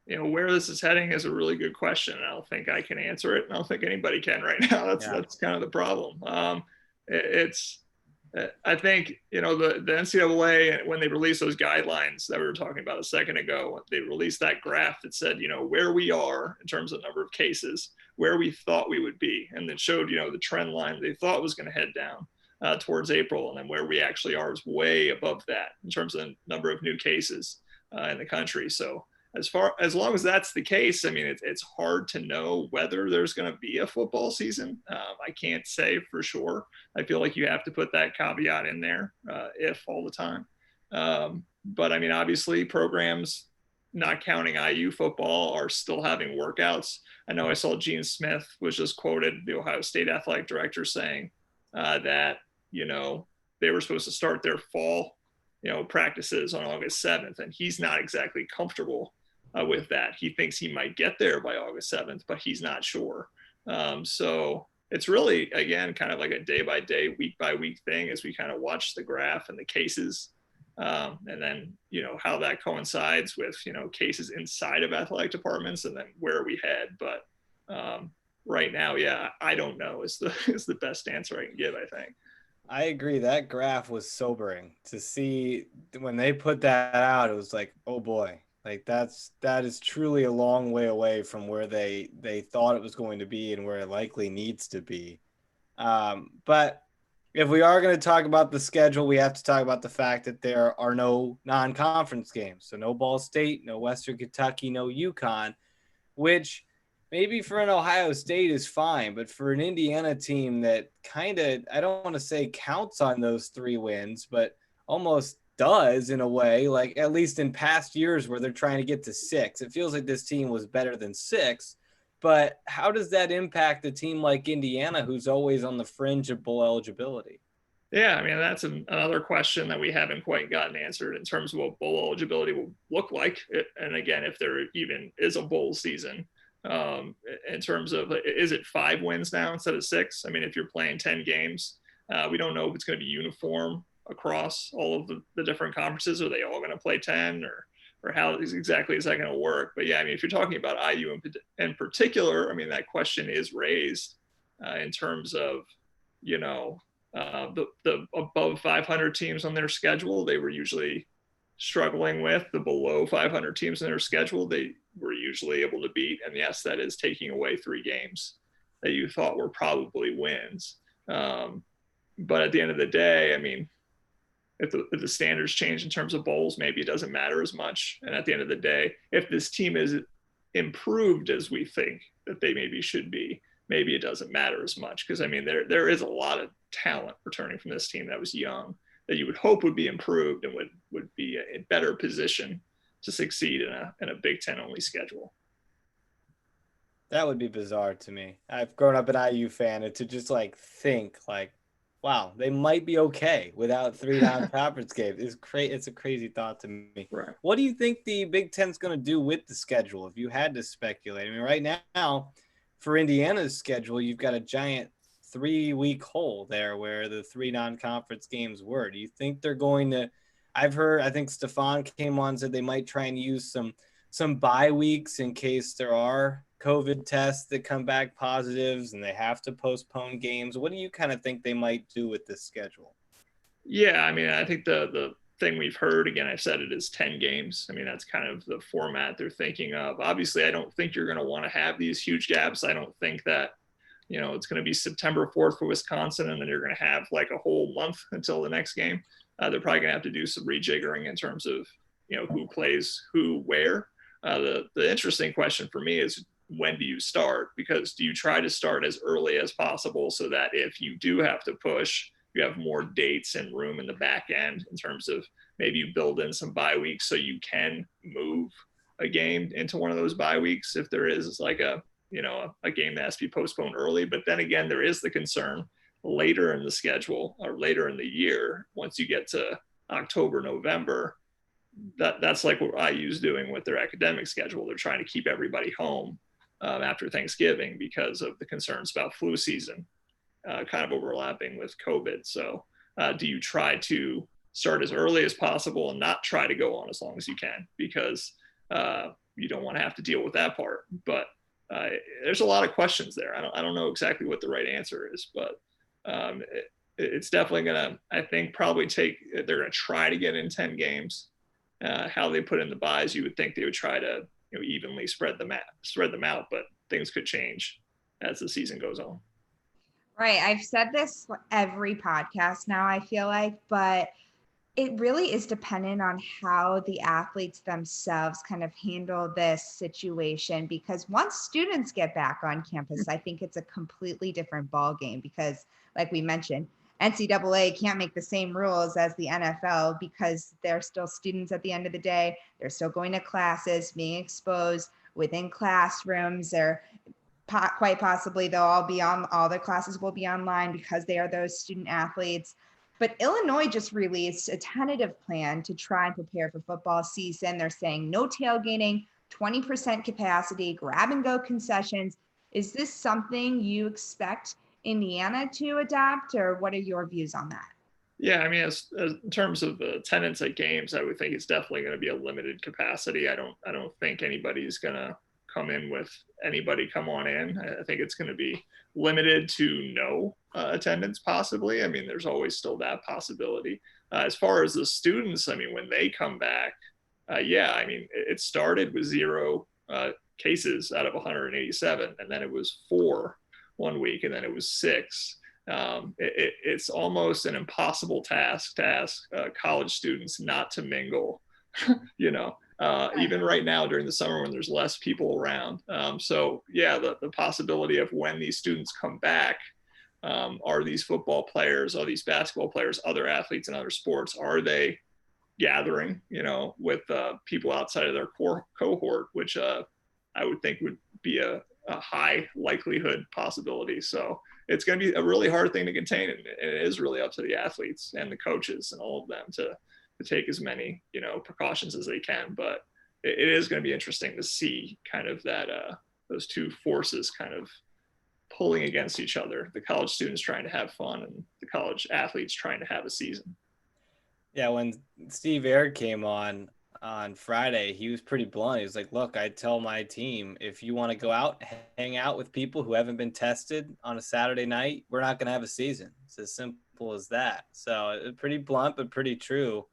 where this is heading is a really good question. I don't think I can answer it. I don't think anybody can right now. That's kind of the problem. I think, the NCAA, when they released those guidelines that we were talking about a second ago, they released that graph that said, where we are in terms of number of cases, where we thought we would be. And it showed, the trend line they thought was going to head down towards April. And then where we actually are is way above that in terms of the number of new cases in the country. So as long as that's the case, I mean, it's hard to know whether there's going to be a football season. I can't say for sure. I feel like you have to put that caveat in there, if all the time. But I mean, obviously programs, not counting IU football, are still having workouts. I know I saw Gene Smith was just quoted, the Ohio State athletic director, saying that, they were supposed to start their fall, practices on August 7th. And he's not exactly comfortable with that. He thinks he might get there by August 7th, but he's not sure. So it's really, again, kind of like a day by day, week by week thing as we kind of watch the graph and the cases. And then, how that coincides with, cases inside of athletic departments and then where we head. But right now, yeah, I don't know is the best answer I can give, I think. I agree. That graph was sobering to see when they put that out. It was like, oh boy, that is truly a long way away from where they thought it was going to be and where it likely needs to be. But if we are going to talk about the schedule, we have to talk about the fact that there are no non-conference games. So no Ball State, no Western Kentucky, no UConn, which maybe for an Ohio State is fine, but for an Indiana team that kind of, I don't want to say counts on those 3 wins, but almost does in a way, like at least in past years where they're trying to get to 6, it feels like this team was better than 6. But how does that impact a team like Indiana, who's always on the fringe of bowl eligibility? Yeah, I mean, that's another question that we haven't quite gotten answered in terms of what bowl eligibility will look like. And again, if there even is a bowl season, in terms of, is it 5 wins now instead of 6? I mean, if you're playing 10 games, we don't know if it's going to be uniform across all of the different conferences. Are they all going to play 10, or how exactly is that going to work? But yeah, I mean, if you're talking about IU in particular, I mean, that question is raised in terms of, you know, the above 500 teams on their schedule, they were usually struggling with. The below 500 teams on their schedule, they were usually able to beat. And yes, that is taking away 3 games that you thought were probably wins. But at the end of the day, I mean, if the standards change in terms of bowls, maybe it doesn't matter as much. And at the end of the day, if this team is improved as we think that they maybe should be, maybe it doesn't matter as much. Because I mean, there is a lot of talent returning from this team that was young that you would hope would be improved and would be in better position to succeed in a Big Ten only schedule. That would be bizarre to me. I've grown up an IU fan, and to just like think like, wow, they might be okay without 3 non-conference games. It's a crazy thought to me. Right. What do you think the Big Ten's going to do with the schedule if you had to speculate? I mean, right now, for Indiana's schedule, you've got a giant 3-week hole there where the 3 non-conference games were. Do you think they're going to – I think Stefan came on and said they might try and use some bye weeks in case there are COVID tests that come back positives and they have to postpone games. What do you kind of think they might do with this schedule? Yeah, I mean, I think the thing we've heard, again, I've said it, is 10 games. I mean, that's kind of the format they're thinking of. Obviously, I don't think you're going to want to have these huge gaps. I don't think that, you know, it's going to be September 4th for Wisconsin and then you're going to have like a whole month until the next game. They're probably going to have to do some rejiggering in terms of, you know, who plays who where. The interesting question for me is, when do you start? Because do you try to start as early as possible so that if you do have to push, you have more dates and room in the back end in terms of maybe you build in some bye weeks so you can move a game into one of those bye weeks if there is like a game that has to be postponed early. But then again, there is the concern later in the schedule or later in the year, once you get to October, November, that's like what IU's doing with their academic schedule. They're trying to keep everybody home after Thanksgiving because of the concerns about flu season kind of overlapping with COVID. So do you try to start as early as possible and not try to go on as long as you can, because you don't want to have to deal with that part. But there's a lot of questions there. I don't know exactly what the right answer is, but it's definitely going to, I think, probably they're going to try to get in 10 games. How they put in the buys, you would think they would try to evenly spread them out, but things could change as the season goes on. Right. I've said this every podcast now, I feel like, but it really is dependent on how the athletes themselves kind of handle this situation, because once students get back on campus, I think it's a completely different ball game because, like we mentioned, NCAA can't make the same rules as the NFL because they're still students at the end of the day. They're still going to classes, being exposed within classrooms. They're quite possibly all their classes will be online because they are those student athletes. But Illinois just released a tentative plan to try and prepare for football season. They're saying no tailgating, 20% capacity, grab and go concessions. Is this something you expect Indiana to adapt, or what are your views on that? Yeah, I mean, as in terms of attendance at games, I would think it's definitely going to be a limited capacity. I don't think anybody's going to come on in. I think it's going to be limited to no attendance, possibly. I mean, there's always still that possibility. As far as the students, I mean, when they come back, yeah, I mean, it started with 0 cases out of 187, and then it was 4 1 week, and then it was 6. It's almost an impossible task to ask college students not to mingle, even right now during the summer when there's less people around. So yeah, the possibility of when these students come back, are these football players, are these basketball players, other athletes in other sports, are they gathering, with people outside of their core cohort, which I would think would be a high likelihood possibility. So it's going to be a really hard thing to contain, and it is really up to the athletes and the coaches and all of them to take as many precautions as they can. But it is going to be interesting to see kind of that those two forces kind of pulling against each other, the college students trying to have fun and the college athletes trying to have a season. Yeah, when Steve Aird came on Friday, he was pretty blunt. He was like, look, I tell my team, if you want to go out, hang out with people who haven't been tested on a Saturday night, we're not going to have a season. It's as simple as that. So pretty blunt, but pretty true.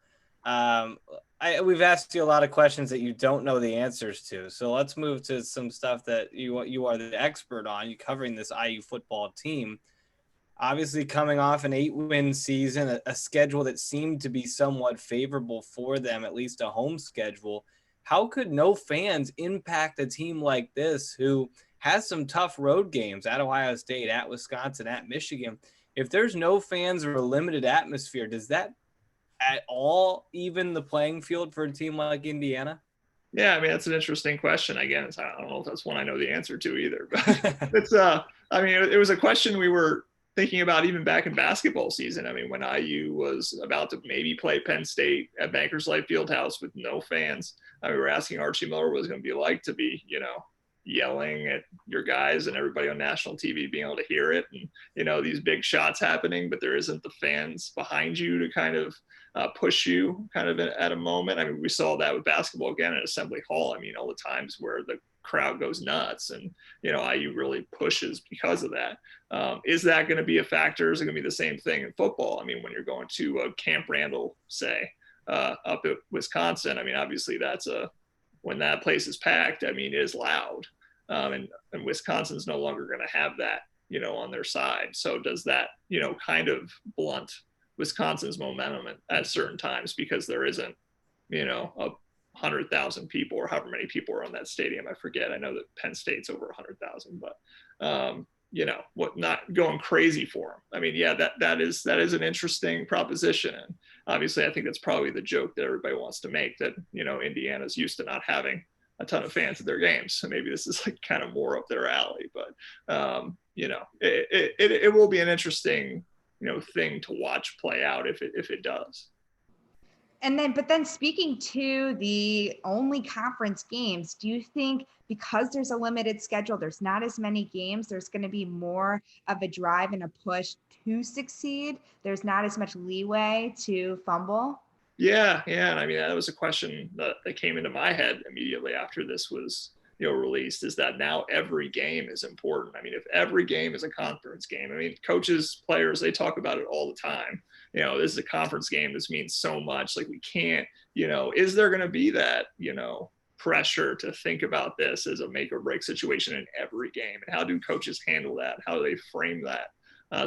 We've asked you a lot of questions that you don't know the answers to. So let's move to some stuff that you are the expert on. You covering this IU football team. Obviously coming off an 8-win season, a schedule that seemed to be somewhat favorable for them, at least a home schedule. How could no fans impact a team like this who has some tough road games at Ohio State, at Wisconsin, at Michigan? If there's no fans or a limited atmosphere, does that at all even the playing field for a team like Indiana? Yeah, I mean, that's an interesting question. Again, I don't know if that's one I know the answer to either, but it's it was a question we were thinking about even back in basketball season. I mean, when IU was about to maybe play Penn State at Bankers Life Fieldhouse with no fans, we were asking Archie Miller what it was going to be like to be, yelling at your guys and everybody on national TV being able to hear it, and these big shots happening, but there isn't the fans behind you to kind of push you kind of at a moment. I mean, we saw that with basketball again at Assembly Hall. I mean, all the times where the crowd goes nuts and IU really pushes because of that. Is that going to be a factor? Is it going to be the same thing in football? I mean, when you're going to Camp Randall, say, up at Wisconsin, I mean, obviously when that place is packed, I mean, it is loud. And Wisconsin's no longer going to have that, on their side. So does that, kind of blunt Wisconsin's momentum at certain times because there isn't, 100,000 people or however many people are on that stadium. I forget. I know that Penn State's over 100,000, but what, not going crazy for them. I mean, yeah, that is an interesting proposition. And obviously I think that's probably the joke that everybody wants to make, that, Indiana's used to not having a ton of fans at their games. So maybe this is like kind of more up their alley, but it will be an interesting, thing to watch play out if it does. But then speaking to the only conference games, do you think because there's a limited schedule, there's not as many games, there's going to be more of a drive and a push to succeed? There's not as much leeway to fumble? Yeah. And I mean, that was a question that came into my head immediately after this was, released, is that now every game is important. I mean, if every game is a conference game, I mean, coaches, players, they talk about it all the time. This is a conference game. This means so much. Like, we can't, is there going to be that, pressure to think about this as a make or break situation in every game? And how do coaches handle that? How do they frame that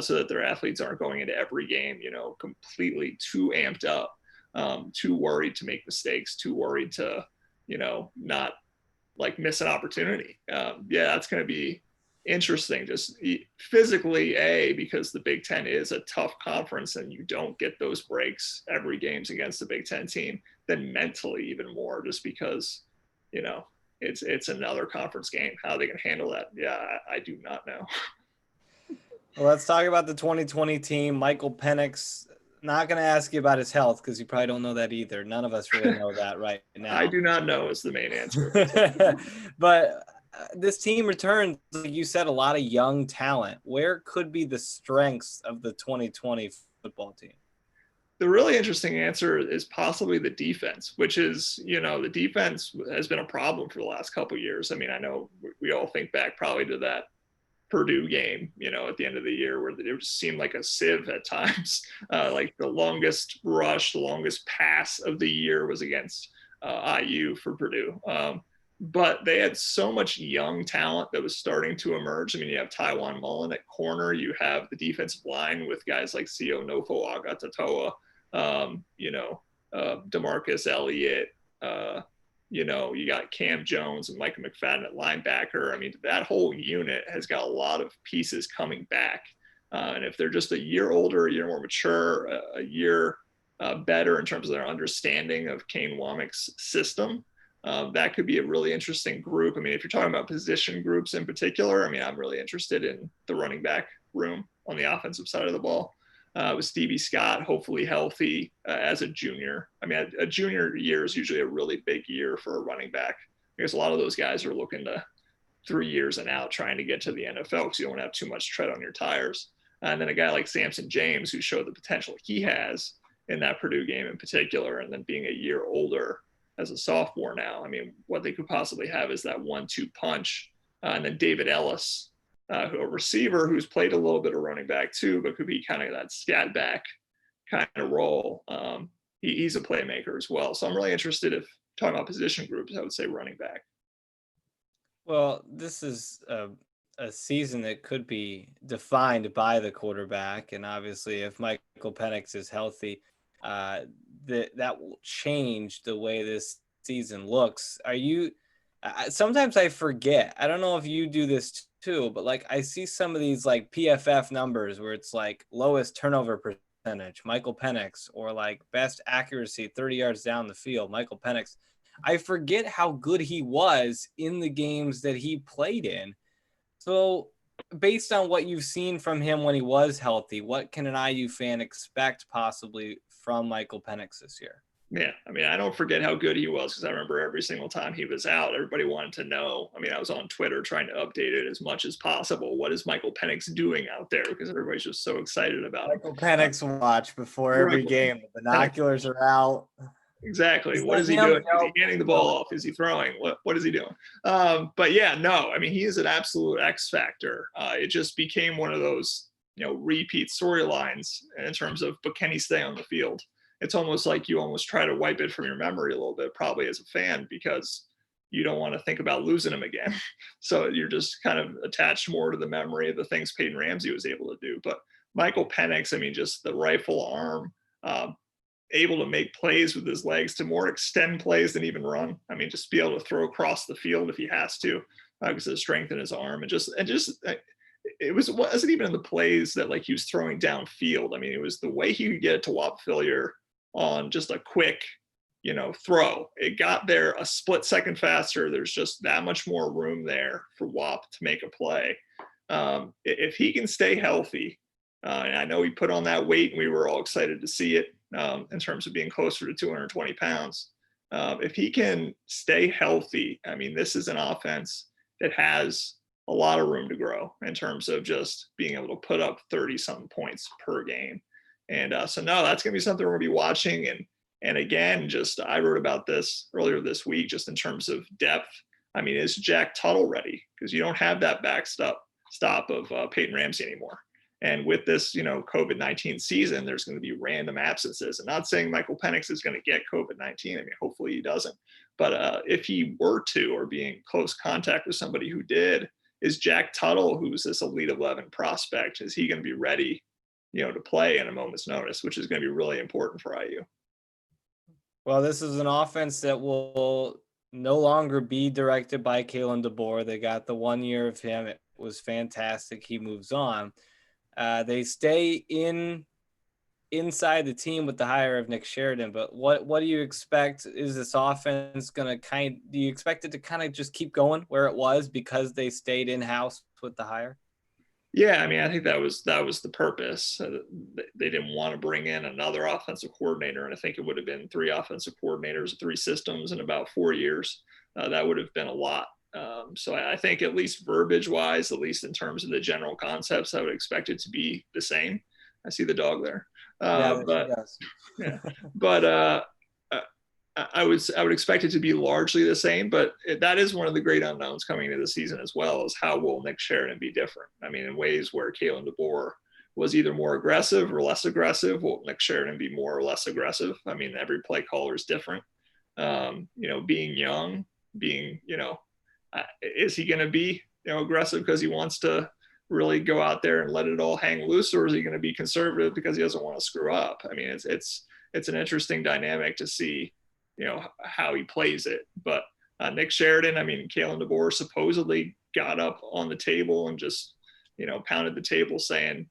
so that their athletes aren't going into every game, completely too amped up, too worried to make mistakes, too worried to, not like miss an opportunity. Yeah, that's going to be interesting, just physically, because the Big Ten is a tough conference and you don't get those breaks every game's against the Big Ten team, then mentally even more, just because, it's another conference game. How they can handle that, yeah, I do not know. Well, let's talk about the 2020 team. Michael Penix. Not going to ask you about his health because you probably don't know that either. None of us really know that right now. I do not know is the main answer. But this team returns, like you said, a lot of young talent. Where could be the strengths of the 2020 football team? The really interesting answer is possibly the defense, which is, the defense has been a problem for the last couple of years. I mean, I know we all think back probably to that Purdue game, at the end of the year, where it just seemed like a sieve at times. Like the longest rush, the longest pass of the year was against IU for Purdue. But they had so much young talent that was starting to emerge. I mean, you have Tywan Mullen at corner. You have the defensive line with guys like Sio Nofo Agatatoa, DeMarcus Elliott, You know, you got Cam Jones and Micah McFadden at linebacker. I mean, that whole unit has got a lot of pieces coming back. And if they're just a year older, a year more mature, a year better in terms of their understanding of Kane Womack's system, that could be a really interesting group. I mean, if you're talking about position groups in particular, I mean, I'm really interested in the running back room on the offensive side of the ball. With Stevie Scott, hopefully healthy as a junior. I mean, a junior year is usually a really big year for a running back because a lot of those guys are looking to 3 years and out trying to get to the NFL because you don't have too much tread on your tires. And then a guy like Samson James, who showed the potential he has in that Purdue game in particular, and then being a year older as a sophomore now. I mean, what they could possibly have is that 1-2 punch. And then David Ellis, a receiver who's played a little bit of running back too, but could be kind of that scat back kind of role. He's a playmaker as well. So I'm really interested if talking about position groups, I would say running back. Well, this is a season that could be defined by the quarterback. And obviously if Michael Penix is healthy, that will change the way this season looks. Sometimes I forget, I don't know if you do this too, but like I see some of these like PFF numbers where it's like lowest turnover percentage, Michael Penix, or like best accuracy 30 yards down the field, Michael Penix. I forget how good he was in the games that he played in. So based on what you've seen from him when he was healthy, what can an IU fan expect possibly from Michael Penix this year? Yeah, I mean, I don't forget how good he was because I remember every single time he was out, everybody wanted to know. I mean, I was on Twitter trying to update it as much as possible. What is Michael Penix doing out there? Because everybody's just so excited about Michael Penix watch before every game. The binoculars are out. Exactly. What is he doing? Is he handing the ball off? Is he throwing? What is he doing? But yeah, no, I mean, he is an absolute X factor. It just became one of those, repeat storylines in terms of, but can he stay on the field? It's almost like you almost try to wipe it from your memory a little bit, probably as a fan, because you don't want to think about losing him again. So you're just kind of attached more to the memory of the things Peyton Ramsey was able to do. But Michael Penix, I mean, just the rifle arm, able to make plays with his legs, to more extend plays than even run. I mean, just be able to throw across the field if he has to, because of the strength in his arm, and it wasn't even in the plays that like he was throwing downfield. I mean, it was the way he could get it to Whop Phillier on just a quick, throw. It got there a split second faster. There's just that much more room there for Whop to make a play. If he can stay healthy, and I know he put on that weight and we were all excited to see it in terms of being closer to 220 pounds. If he can stay healthy, I mean, this is an offense that has a lot of room to grow in terms of just being able to put up 30-something points per game. And so, no, that's going to be something we're going to be watching. And again, I wrote about this earlier this week, just in terms of depth. I mean, is Jack Tuttle ready? Because you don't have that backstop of Peyton Ramsey anymore. And with this, COVID-19 season, there's going to be random absences. I'm not saying Michael Penix is going to get COVID-19. I mean, hopefully he doesn't. But if he were to, or be in close contact with somebody who did, is Jack Tuttle, who's this Elite 11 prospect, is he going to be ready, to play in a moment's notice, which is going to be really important for IU. Well, this is an offense that will no longer be directed by Kalen DeBoer. They got the 1 year of him. It was fantastic. He moves on. They stay inside the team with the hire of Nick Sheridan. But what do you expect? Is this offense going to do you expect it to kind of just keep going where it was because they stayed in-house with the hire? Yeah, I mean, I think that was the purpose. They didn't want to bring in another offensive coordinator, and I think it would have been 3 offensive coordinators, 3 systems in about 4 years. That would have been a lot. So I think at least verbiage-wise, at least in terms of the general concepts, I would expect it to be the same. I see the dog there. I would expect it to be largely the same, but that is one of the great unknowns coming into the season as well, is how will Nick Sheridan be different? I mean, in ways where Kalen DeBoer was either more aggressive or less aggressive, will Nick Sheridan be more or less aggressive? I mean, every play caller is different. Being young, is he going to be aggressive because he wants to really go out there and let it all hang loose, or is he going to be conservative because he doesn't want to screw up? I mean, it's an interesting dynamic to see how he plays it. But Nick Sheridan, I mean, Kalen DeBoer supposedly got up on the table and just, pounded the table saying,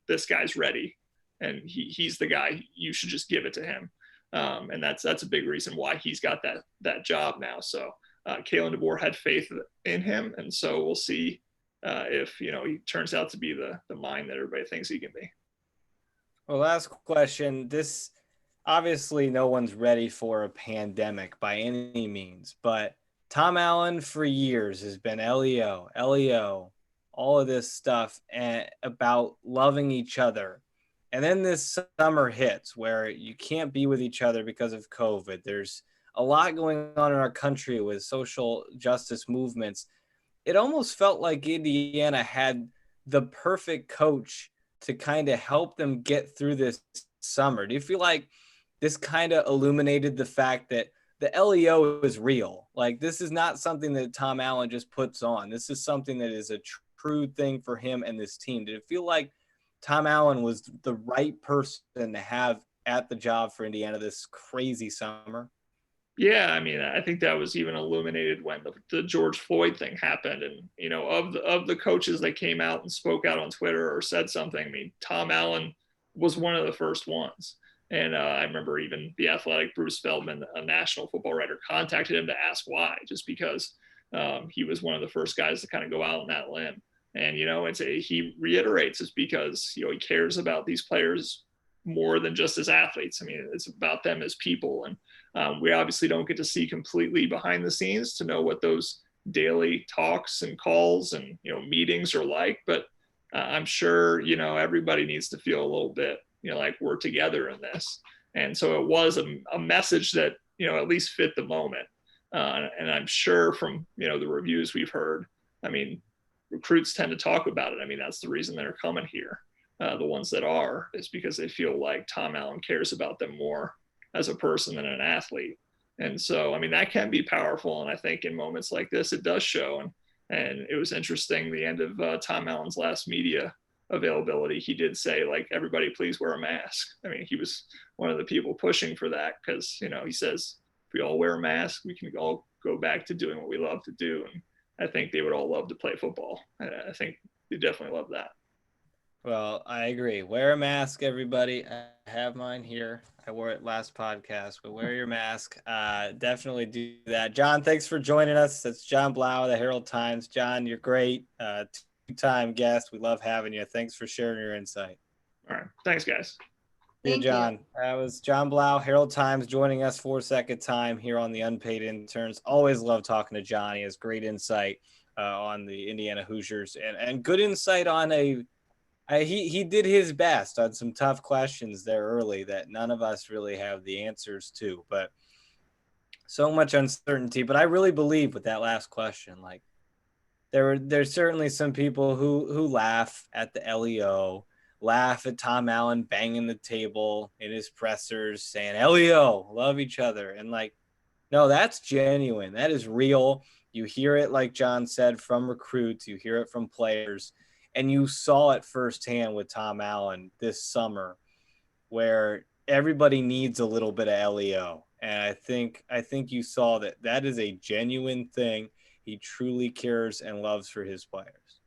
this guy's ready and he's the guy, you should just give it to him. And that's a big reason why he's got that job now. So Kalen DeBoer had faith in him. And so we'll see if, he turns out to be the mind that everybody thinks he can be. Well, last question. This, obviously no one's ready for a pandemic by any means, but Tom Allen for years has been LEO, all of this stuff and about loving each other. And then this summer hits where you can't be with each other because of COVID. There's a lot going on in our country with social justice movements. It almost felt like Indiana had the perfect coach to kind of help them get through this summer. Do you feel like this kind of illuminated the fact that the LEO is real? Like, this is not something that Tom Allen just puts on. This is something that is a true thing for him and this team. Did it feel like Tom Allen was the right person to have at the job for Indiana this crazy summer? Yeah, I mean, I think that was even illuminated when the George Floyd thing happened. And, of the coaches that came out and spoke out on Twitter or said something, I mean, Tom Allen was one of the first ones. And I remember even the Athletic, Bruce Feldman, a national football writer, contacted him to ask why, just because he was one of the first guys to kind of go out on that limb. And, he reiterates it's because, he cares about these players more than just as athletes. I mean, it's about them as people. And we obviously don't get to see completely behind the scenes to know what those daily talks and calls and, meetings are like. But I'm sure, everybody needs to feel a little bit, like we're together in this. And so it was a message that, at least fit the moment. And I'm sure from, the reviews we've heard, I mean, recruits tend to talk about it. I mean, that's the reason they're coming here. The ones that are, is because they feel like Tom Allen cares about them more as a person than an athlete. And so, I mean, that can be powerful. And I think in moments like this, it does show. And it was interesting, the end of Tom Allen's last media availability, he did say, like, everybody please wear a mask. I mean, he was one of the people pushing for that because, he says, if we all wear a mask, we can all go back to doing what we love to do. And I think they would all love to play football. I think they definitely love that. Well, I agree. Wear a mask, everybody. I have mine here. I wore it last podcast, but wear your mask. Definitely do that. John, thanks for joining us. That's John Blau of the Herald Times. John, you're great. Two-time guest. We love having you. Thanks for sharing your insight. All right. Thanks, guys. Thank you, John. That was John Blau, Herald Times, joining us for a second time here on the Unpaid Interns. Always love talking to John. He has great insight on the Indiana Hoosiers and good insight on he did his best on some tough questions there early that none of us really have the answers to, but so much uncertainty. But I really believe with that last question, like there's certainly some people who laugh at the LEO, laugh at Tom Allen banging the table in his pressers saying LEO, love each other. And like, no, that's genuine. That is real. You hear it, like John said, from recruits, you hear it from players. And you saw it firsthand with Tom Allen this summer, where everybody needs a little bit of LEO. And I think you saw that is a genuine thing. He truly cares and loves for his players.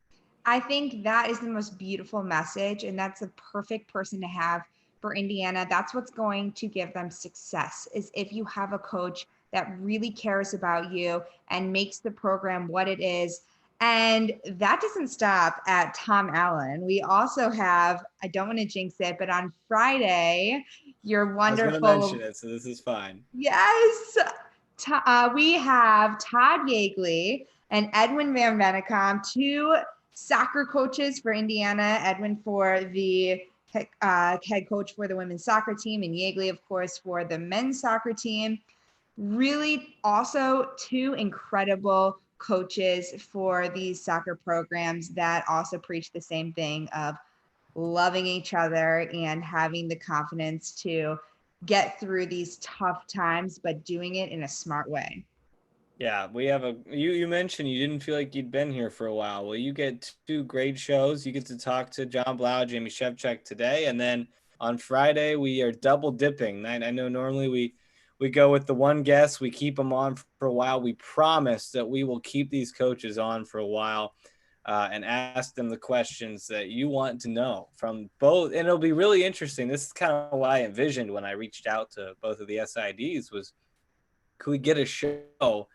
I think that is the most beautiful message, and that's a perfect person to have for Indiana. That's what's going to give them success, is if you have a coach that really cares about you and makes the program what it is. And that doesn't stop at Tom Allen. We also have, I don't want to jinx it, but on Friday, your wonderful. I was going to mention it, so this is fine. Yes. We have Todd Yeagley and Edwin Van Venekom, two soccer coaches for Indiana. Edwin for the head coach for the women's soccer team, and Yeagley, of course, for the men's soccer team. Really also two incredible coaches for these soccer programs that also preach the same thing of loving each other and having the confidence to get through these tough times, but doing it in a smart way. Yeah, we have you mentioned you didn't feel like you'd been here for a while. Well, you get two great shows. You get to talk to John Blau, Jamie Shevchik today, and then on Friday we are double dipping. I know normally we we go with the one guest. We keep them on for a while. We promise that we will keep these coaches on for a while and ask them the questions that you want to know from both. And it'll be really interesting. This is kind of what I envisioned when I reached out to both of the SIDs was, could we get a show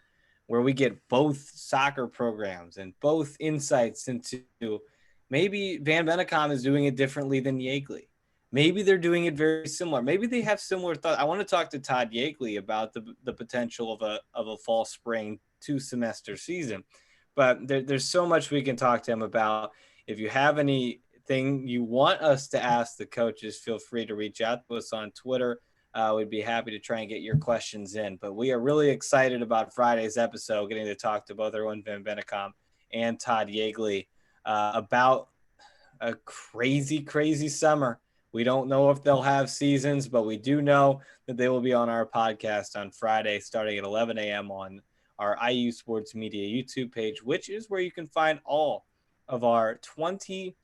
where we get both soccer programs and both insights into maybe Van Bennekom is doing it differently than Yeagley. Maybe they're doing it very similar. Maybe they have similar thoughts. I want to talk to Todd Yeagley about the potential of a fall spring 2-semester season. But there's so much we can talk to him about. If you have anything you want us to ask the coaches, feel free to reach out to us on Twitter. We'd be happy to try and get your questions in. But we are really excited about Friday's episode, getting to talk to both Erwin Van Bennekom and Todd Yeagley about a crazy, crazy summer. We don't know if they'll have seasons, but we do know that they will be on our podcast on Friday starting at 11 a.m. on our IU Sports Media YouTube page, which is where you can find all of our 29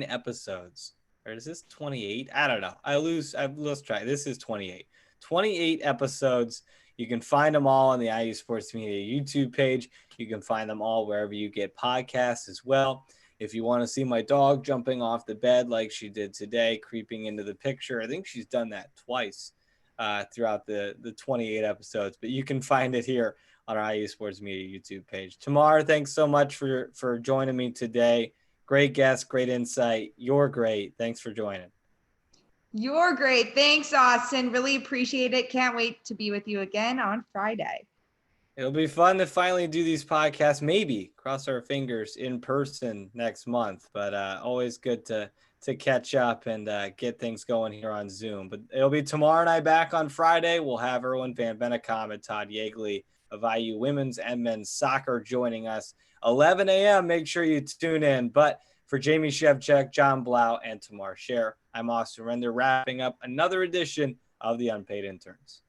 episodes. Or is this 28? I don't know. I've lost track. This is 28. 28 episodes. You can find them all on the IU Sports Media YouTube page. You can find them all wherever you get podcasts as well. If you want to see my dog jumping off the bed like she did today, creeping into the picture, I think she's done that twice throughout the 28 episodes. But you can find it here on our IU Sports Media YouTube page. Tamar, thanks so much for joining me today. Great guest, great insight. You're great. Thanks for joining. You're great. Thanks, Austin. Really appreciate it. Can't wait to be with you again on Friday. It'll be fun to finally do these podcasts, maybe cross our fingers in person next month, but always good to catch up and get things going here on Zoom. But it'll be tomorrow and I back on Friday. We'll have Erwin Van Bennekom and Todd Yeagley of IU women's and men's soccer joining us 11 a.m. Make sure you tune in. But for Jamie Shevchik, John Blau, and Tamar Scher, I'm Austin Render, wrapping up another edition of the Unpaid Interns.